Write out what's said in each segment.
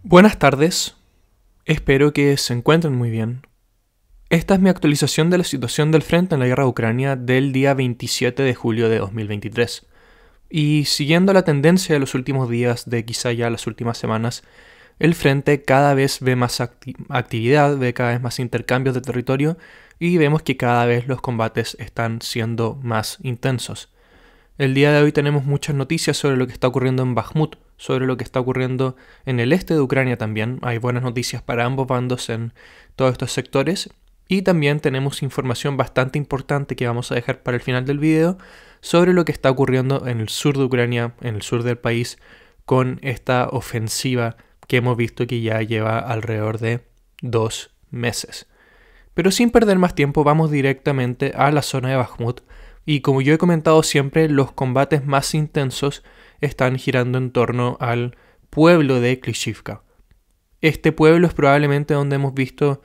Buenas tardes, espero que se encuentren muy bien. Esta es mi actualización de la situación del frente en la guerra de Ucrania del día 27 de julio de 2023. Y siguiendo la tendencia de los últimos días, de quizá ya las últimas semanas, el frente cada vez ve más actividad, ve cada vez más intercambios de territorio y vemos que cada vez los combates están siendo más intensos. El día de hoy tenemos muchas noticias sobre lo que está ocurriendo en Bakhmut, sobre lo que está ocurriendo en el este de Ucrania también. Hay buenas noticias para ambos bandos en todos estos sectores. Y también tenemos información bastante importante que vamos a dejar para el final del video sobre lo que está ocurriendo en el sur de Ucrania, en el sur del país, con esta ofensiva que hemos visto que ya lleva alrededor de 2 meses. Pero sin perder más tiempo, vamos directamente a la zona de Bakhmut. Y como yo he comentado siempre, los combates más intensos están girando en torno al pueblo de Klishivka. Este pueblo es probablemente donde hemos visto,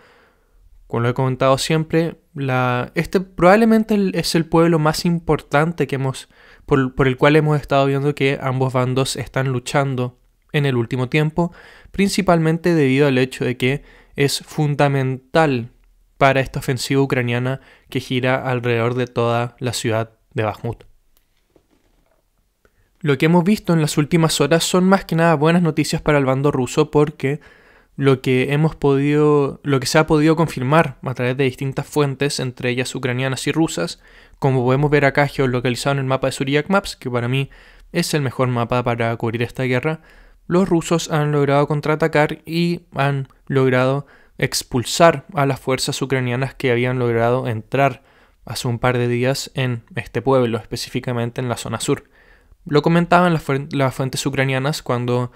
como lo he comentado siempre, este probablemente es el pueblo más importante que por el cual hemos estado viendo que ambos bandos están luchando en el último tiempo, principalmente debido al hecho de que es fundamental para esta ofensiva ucraniana que gira alrededor de toda la ciudad de Bakhmut. Lo que hemos visto en las últimas horas son más que nada buenas noticias para el bando ruso porque lo que se ha podido confirmar a través de distintas fuentes, entre ellas ucranianas y rusas, como podemos ver acá geolocalizado en el mapa de Suriyak Maps, que para mí es el mejor mapa para cubrir esta guerra, los rusos han logrado contraatacar y han logrado expulsar a las fuerzas ucranianas que habían logrado entrar hace un par de días en este pueblo, específicamente en la zona sur. Lo comentaban las fuentes ucranianas cuando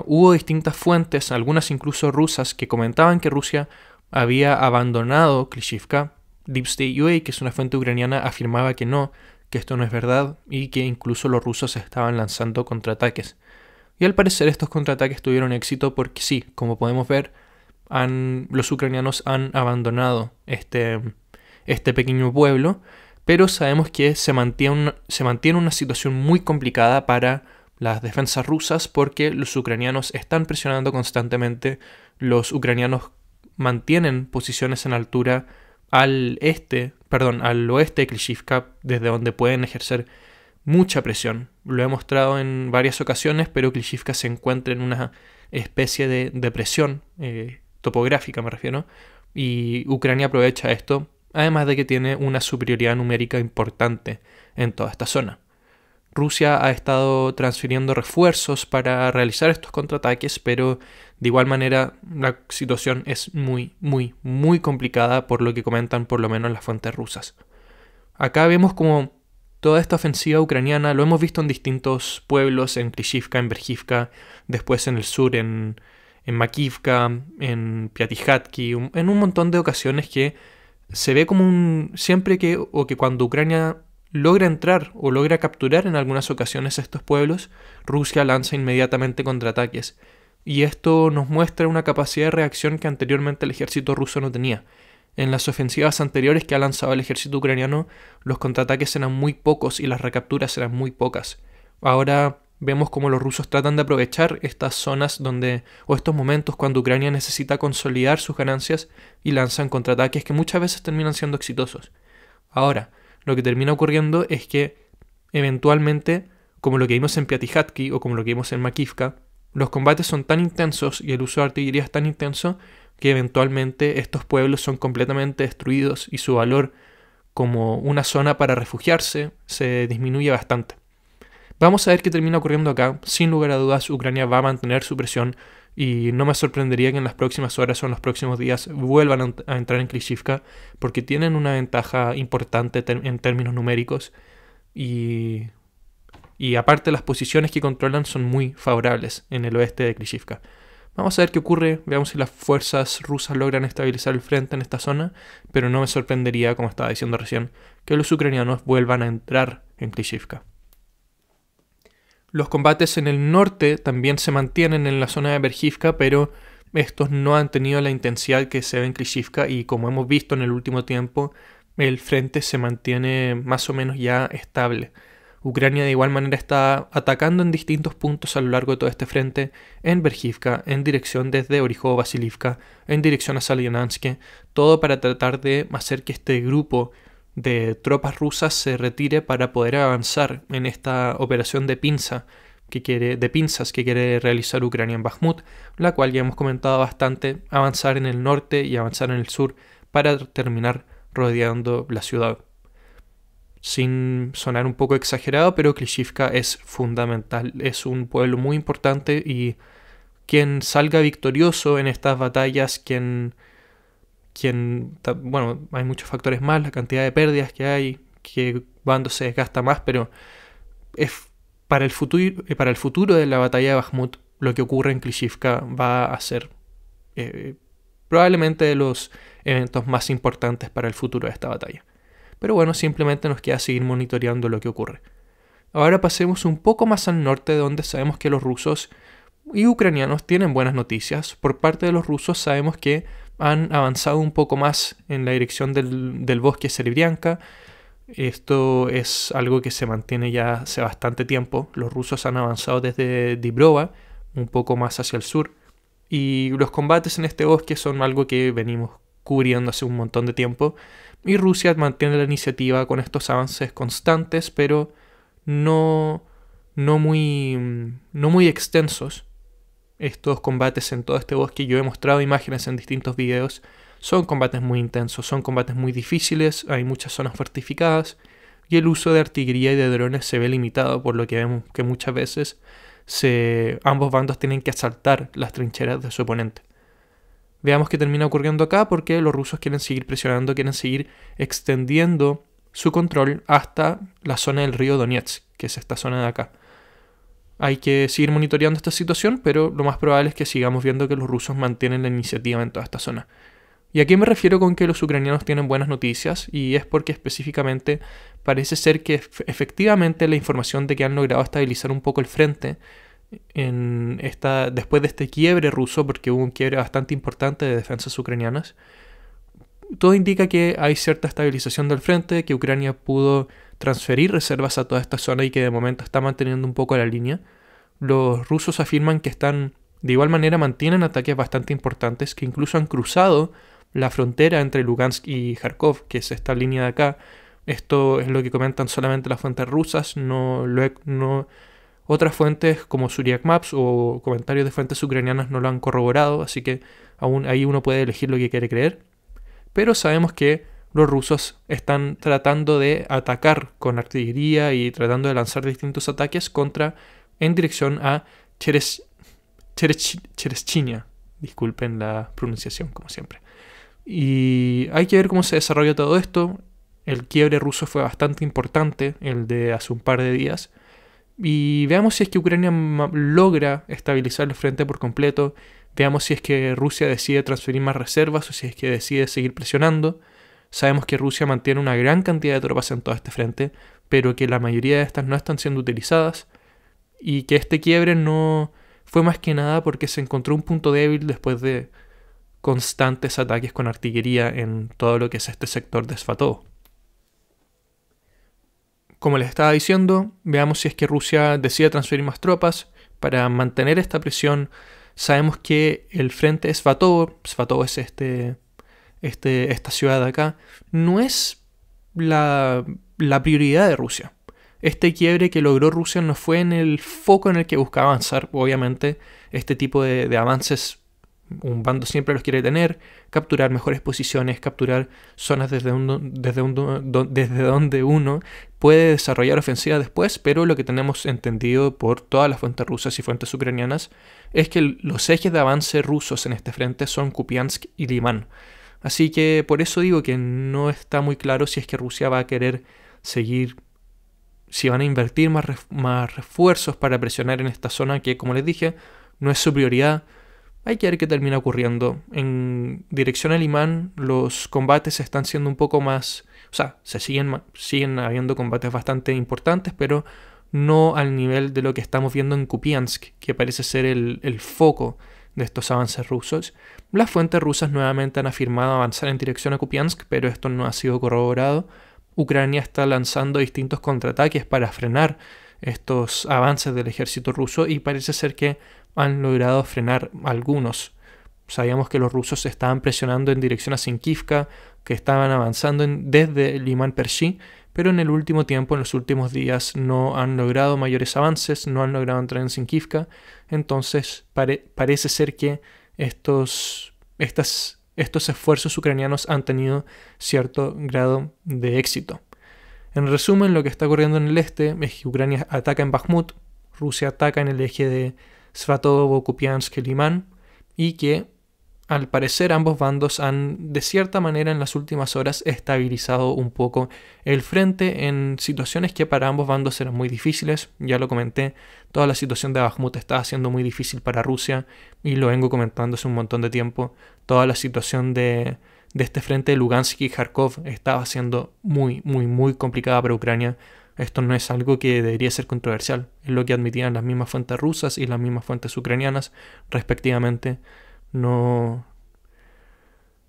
hubo distintas fuentes, algunas incluso rusas, que comentaban que Rusia había abandonado Klishivka. Deep State UA, que es una fuente ucraniana, afirmaba que no, que esto no es verdad y que incluso los rusos estaban lanzando contraataques. Y al parecer estos contraataques tuvieron éxito porque sí, como podemos ver, los ucranianos han abandonado este pequeño pueblo, pero sabemos que se mantiene una situación muy complicada para las defensas rusas porque los ucranianos están presionando constantemente, los ucranianos mantienen posiciones en altura al oeste de Klishivka, desde donde pueden ejercer mucha presión. Lo he mostrado en varias ocasiones, pero Klishivka se encuentra en una especie de depresión topográfica, me refiero, y Ucrania aprovecha esto, además de que tiene una superioridad numérica importante en toda esta zona. Rusia ha estado transfiriendo refuerzos para realizar estos contraataques, pero de igual manera la situación es muy, muy, muy complicada por lo que comentan por lo menos las fuentes rusas. Acá vemos como toda esta ofensiva ucraniana lo hemos visto en distintos pueblos, en Klishivka, en Berjivka, después en el sur, en Makivka, en Piatihatki, en un montón de ocasiones que se ve como que cuando Ucrania logra entrar o logra capturar en algunas ocasiones estos pueblos, Rusia lanza inmediatamente contraataques. Y esto nos muestra una capacidad de reacción que anteriormente el ejército ruso no tenía. En las ofensivas anteriores que ha lanzado el ejército ucraniano, los contraataques eran muy pocos y las recapturas eran muy pocas. Ahora vemos cómo los rusos tratan de aprovechar estas zonas o estos momentos cuando Ucrania necesita consolidar sus ganancias y lanzan contraataques que muchas veces terminan siendo exitosos. Ahora, lo que termina ocurriendo es que eventualmente, como lo que vimos en Piatihatki o como lo que vimos en Makivka, los combates son tan intensos y el uso de artillería es tan intenso que eventualmente estos pueblos son completamente destruidos y su valor como una zona para refugiarse se disminuye bastante. Vamos a ver qué termina ocurriendo acá. Sin lugar a dudas, Ucrania va a mantener su presión y no me sorprendería que en las próximas horas o en los próximos días vuelvan a entrar en Klishivka porque tienen una ventaja importante en términos numéricos y aparte las posiciones que controlan son muy favorables en el oeste de Klishivka. Vamos a ver qué ocurre, veamos si las fuerzas rusas logran estabilizar el frente en esta zona, pero no me sorprendería, como estaba diciendo recién, que los ucranianos vuelvan a entrar en Klishivka. Los combates en el norte también se mantienen en la zona de Berjivka, pero estos no han tenido la intensidad que se ve en Klishivka y como hemos visto en el último tiempo, el frente se mantiene más o menos ya estable. Ucrania de igual manera está atacando en distintos puntos a lo largo de todo este frente, en Berjivka, en dirección desde Orijov-Vasilivka, en dirección a Salyanansk, todo para tratar de hacer que este grupo de tropas rusas se retire para poder avanzar en esta operación de pinzas que quiere realizar Ucrania en Bakhmut, la cual ya hemos comentado bastante, avanzar en el norte y avanzar en el sur para terminar rodeando la ciudad. Sin sonar un poco exagerado, pero Klishivka es fundamental, es un pueblo muy importante y quien salga victorioso en estas batallas, bueno, hay muchos factores más, la cantidad de pérdidas que hay, que bando se desgasta más, pero es para el futuro de la batalla de Bakhmut, lo que ocurre en Klishivka va a ser probablemente de los eventos más importantes para el futuro de esta batalla. Pero bueno, simplemente nos queda seguir monitoreando lo que ocurre. Ahora pasemos un poco más al norte, donde sabemos que los rusos y ucranianos tienen buenas noticias. Por parte de los rusos sabemos que han avanzado un poco más en la dirección del bosque Serebrianka. Esto es algo que se mantiene ya hace bastante tiempo. Los rusos han avanzado desde Dibrova, un poco más hacia el sur. Y los combates en este bosque son algo que venimos cubriendo hace un montón de tiempo. Y Rusia mantiene la iniciativa con estos avances constantes, pero no muy extensos. Estos combates en todo este bosque, yo he mostrado imágenes en distintos videos, son combates muy intensos, son combates muy difíciles, hay muchas zonas fortificadas y el uso de artillería y de drones se ve limitado, por lo que vemos que muchas veces ambos bandos tienen que asaltar las trincheras de su oponente. Veamos qué termina ocurriendo acá, porque los rusos quieren seguir presionando, quieren seguir extendiendo su control hasta la zona del río Donetsk, que es esta zona de acá. Hay que seguir monitoreando esta situación, pero lo más probable es que sigamos viendo que los rusos mantienen la iniciativa en toda esta zona. ¿Y a qué me refiero con que los ucranianos tienen buenas noticias? Y es porque específicamente parece ser que efectivamente la información de que han logrado estabilizar un poco el frente después de este quiebre ruso, porque hubo un quiebre bastante importante de defensas ucranianas, todo indica que hay cierta estabilización del frente, que Ucrania pudo transferir reservas a toda esta zona y que de momento está manteniendo un poco la línea. Los rusos afirman que de igual manera mantienen ataques bastante importantes, que incluso han cruzado la frontera entre Lugansk y Kharkov, que es esta línea de acá. Esto es lo que comentan solamente las fuentes rusas, otras fuentes como Suryak Maps o comentarios de fuentes ucranianas no lo han corroborado, así que aún ahí uno puede elegir lo que quiere creer. Pero sabemos que los rusos están tratando de atacar con artillería y tratando de lanzar distintos ataques en dirección a Cherezhinya. Disculpen la pronunciación, como siempre. Y hay que ver cómo se desarrolla todo esto. El quiebre ruso fue bastante importante, el de hace un par de días. Y veamos si es que Ucrania logra estabilizar el frente por completo. Veamos si es que Rusia decide transferir más reservas o si es que decide seguir presionando. Sabemos que Rusia mantiene una gran cantidad de tropas en todo este frente, pero que la mayoría de estas no están siendo utilizadas. Y que este quiebre no fue más que nada porque se encontró un punto débil después de constantes ataques con artillería en todo lo que es este sector de Svatov. Como les estaba diciendo, veamos si es que Rusia decide transferir más tropas para mantener esta presión. Sabemos que el frente de Svatov es esta ciudad de acá, no es la prioridad de Rusia. Este quiebre que logró Rusia no fue en el foco en el que buscaba avanzar. Obviamente, este tipo de avances un bando siempre los quiere tener, capturar mejores posiciones, capturar zonas desde donde uno puede desarrollar ofensiva después, pero lo que tenemos entendido por todas las fuentes rusas y fuentes ucranianas es que los ejes de avance rusos en este frente son Kupiansk y Liman. Así que por eso digo que no está muy claro si es que Rusia va a querer seguir, si van a invertir más refuerzos para presionar en esta zona que, como les dije, no es su prioridad. Hay que ver qué termina ocurriendo. En dirección a Liman, los combates están siendo un poco más... O sea, siguen habiendo combates bastante importantes, pero no al nivel de lo que estamos viendo en Kupiansk, que parece ser el foco de estos avances rusos. Las fuentes rusas nuevamente han afirmado avanzar en dirección a Kupiansk, pero esto no ha sido corroborado Ucrania está lanzando distintos contraataques para frenar estos avances del ejército ruso y parece ser que han logrado frenar algunos. Sabíamos que los rusos estaban presionando en dirección a Sinkivka, que estaban avanzando desde Liman Pershi, pero en el último tiempo, en los últimos días, no han logrado mayores avances, no han logrado entrar en Sinkivka. Entonces parece ser que estos esfuerzos ucranianos han tenido cierto grado de éxito. En resumen, lo que está ocurriendo en el este es que Ucrania ataca en Bakhmut, Rusia ataca en el eje de Svatovo, Kupiansk y Liman, y que al parecer ambos bandos han de cierta manera en las últimas horas estabilizado un poco el frente en situaciones que para ambos bandos eran muy difíciles. Ya lo comenté, toda la situación de Bakhmut estaba siendo muy difícil para Rusia y lo vengo comentando hace un montón de tiempo. Toda la situación de este frente de Lugansk y Kharkov estaba siendo muy complicada para Ucrania. Esto no es algo que debería ser controversial, es lo que admitían las mismas fuentes rusas y las mismas fuentes ucranianas respectivamente. No.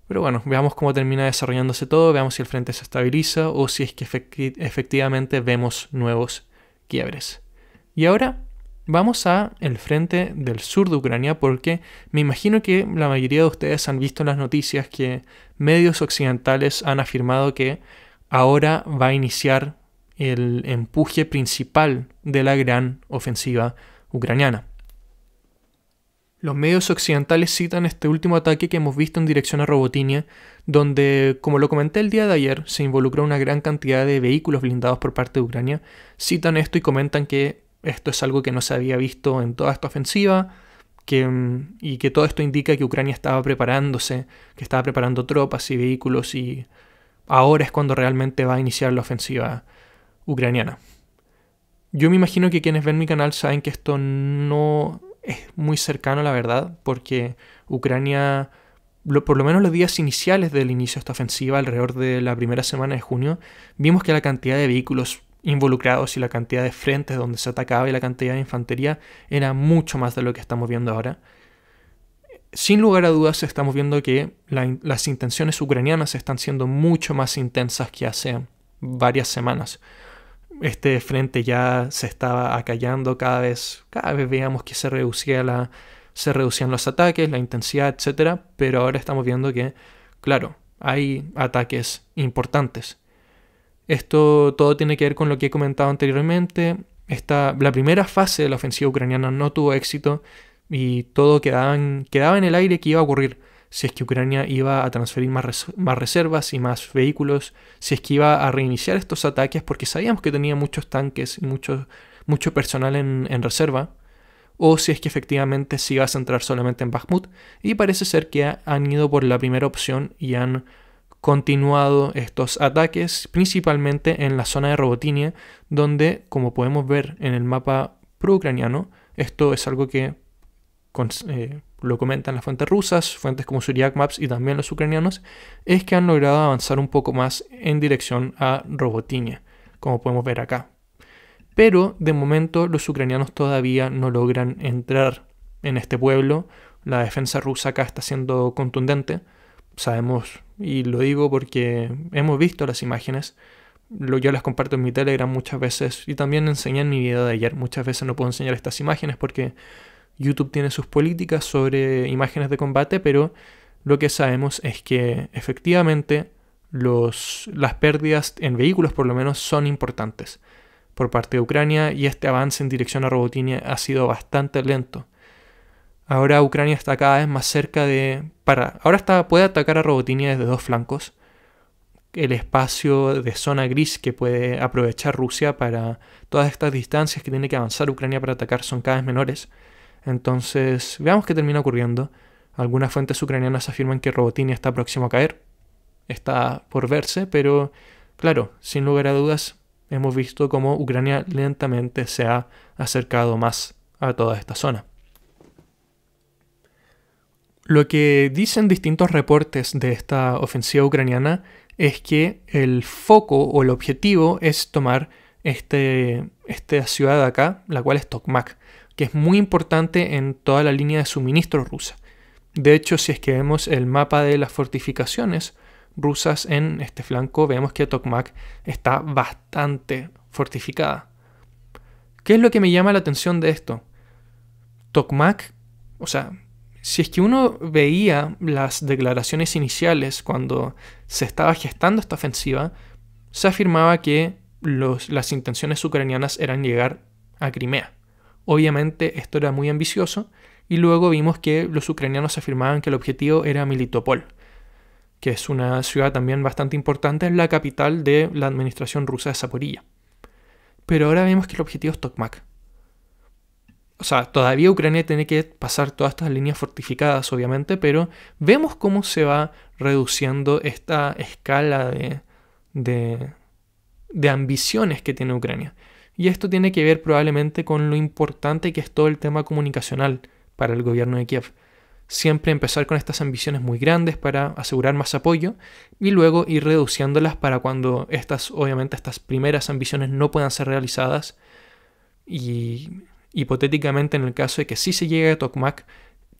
Pero bueno, veamos cómo termina desarrollándose todo, veamos si el frente se estabiliza o si es que efectivamente vemos nuevos quiebres. Y ahora vamos a el frente del sur de Ucrania, porque me imagino que la mayoría de ustedes han visto en las noticias que medios occidentales han afirmado que ahora va a iniciar el empuje principal de la gran ofensiva ucraniana. Los medios occidentales citan este último ataque que hemos visto en dirección a Robotinia, donde, como lo comenté el día de ayer, se involucró una gran cantidad de vehículos blindados por parte de Ucrania. Citan esto y comentan que esto es algo que no se había visto en toda esta ofensiva, y que todo esto indica que Ucrania estaba preparándose, que estaba preparando tropas y vehículos, y ahora es cuando realmente va a iniciar la ofensiva ucraniana. Yo me imagino que quienes ven mi canal saben que esto no es muy cercano a la verdad, porque Ucrania, por lo menos los días iniciales del inicio de esta ofensiva, alrededor de la primera semana de junio, vimos que la cantidad de vehículos involucrados y la cantidad de frentes donde se atacaba y la cantidad de infantería era mucho más de lo que estamos viendo ahora. Sin lugar a dudas estamos viendo que las intenciones ucranianas están siendo mucho más intensas que hace varias semanas. Este frente ya se estaba acallando cada vez veíamos que se reducían los ataques, la intensidad, etc. Pero ahora estamos viendo que, claro, hay ataques importantes. Esto todo tiene que ver con lo que he comentado anteriormente. La primera fase de la ofensiva ucraniana no tuvo éxito y todo quedaba en el aire que iba a ocurrir. Si es que Ucrania iba a transferir más reservas y más vehículos, si es que iba a reiniciar estos ataques, porque sabíamos que tenía muchos tanques y mucho personal en reserva, o si es que efectivamente se iba a centrar solamente en Bakhmut, y parece ser que han ido por la primera opción y han continuado estos ataques, principalmente en la zona de Robotinia, donde, como podemos ver en el mapa pro-ucraniano, esto es algo que lo comentan las fuentes rusas, fuentes como Syriac Maps y también los ucranianos, es que han logrado avanzar un poco más en dirección a Robotinia, como podemos ver acá. Pero de momento los ucranianos todavía no logran entrar en este pueblo. La defensa rusa acá está siendo contundente. Sabemos, y lo digo porque hemos visto las imágenes, yo las comparto en mi Telegram muchas veces y también enseñé en mi video de ayer. Muchas veces no puedo enseñar estas imágenes porque YouTube tiene sus políticas sobre imágenes de combate, pero lo que sabemos es que efectivamente las pérdidas en vehículos por lo menos son importantes por parte de Ucrania y este avance en dirección a Robotinia ha sido bastante lento. Ahora Ucrania está cada vez más cerca puede atacar a Robotinia desde dos flancos. El espacio de zona gris que puede aprovechar Rusia para todas estas distancias que tiene que avanzar Ucrania para atacar son cada vez menores. Entonces, veamos qué termina ocurriendo. Algunas fuentes ucranianas afirman que Robotinia está próximo a caer. Está por verse, pero claro, sin lugar a dudas, hemos visto cómo Ucrania lentamente se ha acercado más a toda esta zona. Lo que dicen distintos reportes de esta ofensiva ucraniana es que el foco o el objetivo es tomar esta ciudad de acá, la cual es Tokmak, que es muy importante en toda la línea de suministro rusa. De hecho, si es que vemos el mapa de las fortificaciones, rusas en este flanco, vemos que Tokmak está bastante fortificada. ¿Qué es lo que me llama la atención de esto? Tokmak, o sea, si es que uno veía las declaraciones iniciales cuando se estaba gestando esta ofensiva, se afirmaba que las intenciones ucranianas eran llegar a Crimea. Obviamente esto era muy ambicioso y luego vimos que los ucranianos afirmaban que el objetivo era Melitopol, que es una ciudad también bastante importante, es la capital de la administración rusa de Zaporilla. Pero ahora vemos que el objetivo es Tokmak. O sea, todavía Ucrania tiene que pasar todas estas líneas fortificadas, obviamente, pero vemos cómo se va reduciendo esta escala de ambiciones que tiene Ucrania. Y esto tiene que ver probablemente con lo importante que es todo el tema comunicacional para el gobierno de Kiev. Siempre empezar con estas ambiciones muy grandes para asegurar más apoyo y luego ir reduciéndolas para cuando obviamente estas primeras ambiciones no puedan ser realizadas, y hipotéticamente en el caso de que sí se llegue a Tokmak,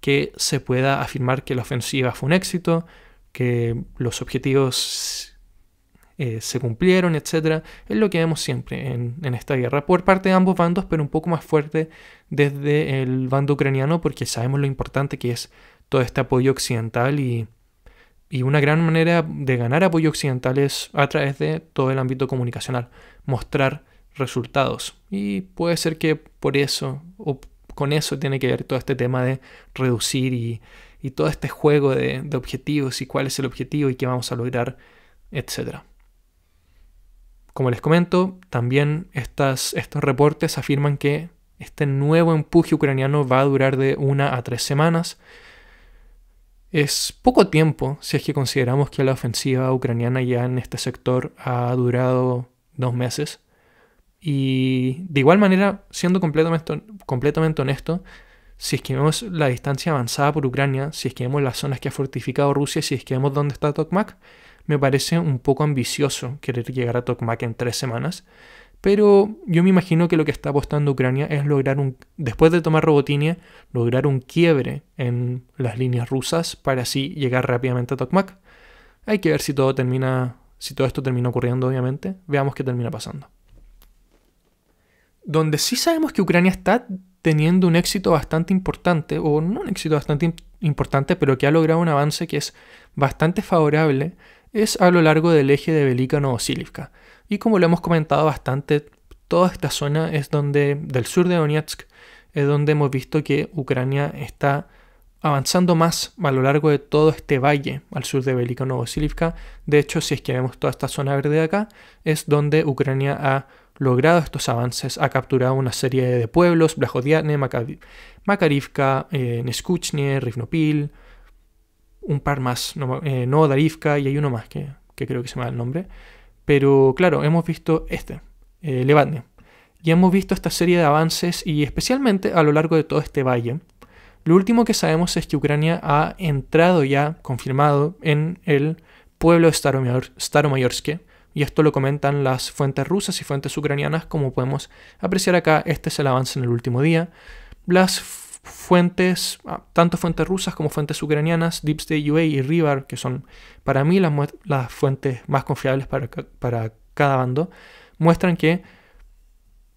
que se pueda afirmar que la ofensiva fue un éxito, que los objetivos se cumplieron, etc. Es lo que vemos siempre en esta guerra por parte de ambos bandos, pero un poco más fuerte desde el bando ucraniano porque sabemos lo importante que es todo este apoyo occidental y una gran manera de ganar apoyo occidental es a través de todo el ámbito comunicacional, mostrar resultados. Y puede ser que por eso o con eso tiene que ver todo este tema de reducir y todo este juego de objetivos y cuál es el objetivo y qué vamos a lograr, etc. Como les comento, también estos reportes afirman que este nuevo empuje ucraniano va a durar de 1 a 3 semanas. Es poco tiempo si es que consideramos que la ofensiva ucraniana ya en este sector ha durado 2 meses. Y de igual manera, siendo completamente honesto, si es que vemos la distancia avanzada por Ucrania, si es que vemos las zonas que ha fortificado Rusia, si es que vemos dónde está Tokmak, me parece un poco ambicioso querer llegar a Tokmak en 3 semanas. Pero yo me imagino que lo que está apostando Ucrania es lograr después de tomar Robotinia, lograr un quiebre en las líneas rusas para así llegar rápidamente a Tokmak. Hay que ver si todo esto termina ocurriendo, obviamente. Veamos qué termina pasando. Donde sí sabemos que Ucrania está teniendo un éxito bastante importante, o no un éxito bastante importante, pero que ha logrado un avance que es bastante favorable, es a lo largo del eje de Velika-Novosibirsk. Y como lo hemos comentado bastante, toda esta zona es del sur de Donetsk, es donde hemos visto que Ucrania está avanzando más a lo largo de todo este valle al sur de Velika-Novosibirsk. De hecho, si es que vemos toda esta zona verde de acá, es donde Ucrania ha logrado estos avances, ha capturado una serie de pueblos, Blajodiane, Makarivka, Neskuchne, Rivnopil, un par más, Novodarivka, y hay uno más que creo que se me da el nombre. Pero claro, hemos visto Levadne, y hemos visto esta serie de avances y especialmente a lo largo de todo este valle. Lo último que sabemos es que Ucrania ha entrado ya, confirmado, en el pueblo de Staromayorsk, y esto lo comentan las fuentes rusas y fuentes ucranianas, como podemos apreciar acá. Este es el avance en el último día. Las fuentes, tanto fuentes rusas como fuentes ucranianas, Deep State UA y Rivar, que son para mí las fuentes más confiables para cada bando, muestran que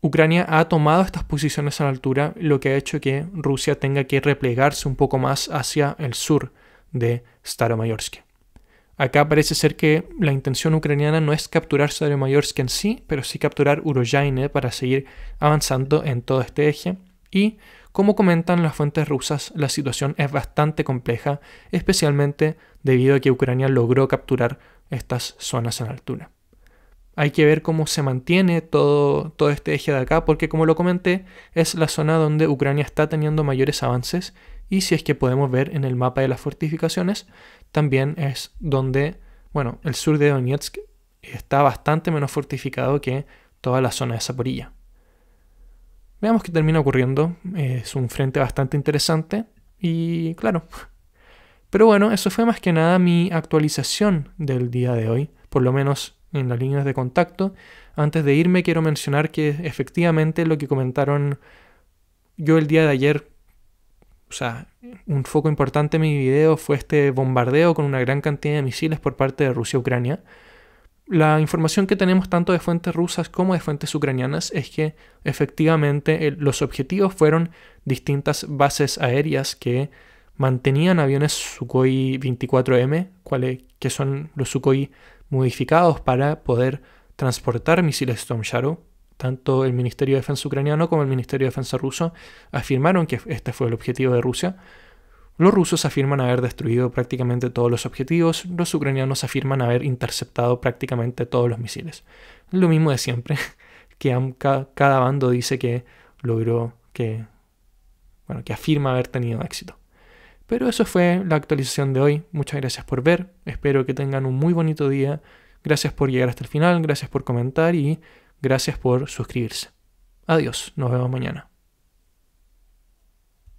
Ucrania ha tomado estas posiciones a la altura, lo que ha hecho que Rusia tenga que replegarse un poco más hacia el sur de Staromayorsk. Acá parece ser que la intención ucraniana no es capturar Staromayorsk en sí, pero sí capturar Uroyaine para seguir avanzando en todo este eje. Y, como comentan las fuentes rusas, la situación es bastante compleja, especialmente debido a que Ucrania logró capturar estas zonas en altura. Hay que ver cómo se mantiene todo este eje de acá, porque como lo comenté, es la zona donde Ucrania está teniendo mayores avances, y si es que podemos ver en el mapa de las fortificaciones, también es donde, el sur de Donetsk está bastante menos fortificado que toda la zona de Zaporilla. Veamos qué termina ocurriendo. Es un frente bastante interesante y claro. Pero bueno, eso fue más que nada mi actualización del día de hoy, por lo menos en las líneas de contacto. Antes de irme quiero mencionar que efectivamente lo que comentaron yo el día de ayer o sea, un foco importante en mi video fue este bombardeo con una gran cantidad de misiles por parte de Rusia y Ucrania. La información que tenemos tanto de fuentes rusas como de fuentes ucranianas es que efectivamente los objetivos fueron distintas bases aéreas que mantenían aviones Sukhoi 24M, que son los Sukhoi modificados para poder transportar misiles Storm Shadow. Tanto el Ministerio de Defensa ucraniano como el Ministerio de Defensa ruso afirmaron que este fue el objetivo de Rusia. Los rusos afirman haber destruido prácticamente todos los objetivos, los ucranianos afirman haber interceptado prácticamente todos los misiles. Lo mismo de siempre, que cada bando dice que logró, que afirma haber tenido éxito. Pero eso fue la actualización de hoy. Muchas gracias por ver, espero que tengan un muy bonito día. Gracias por llegar hasta el final, gracias por comentar y gracias por suscribirse. Adiós, nos vemos mañana.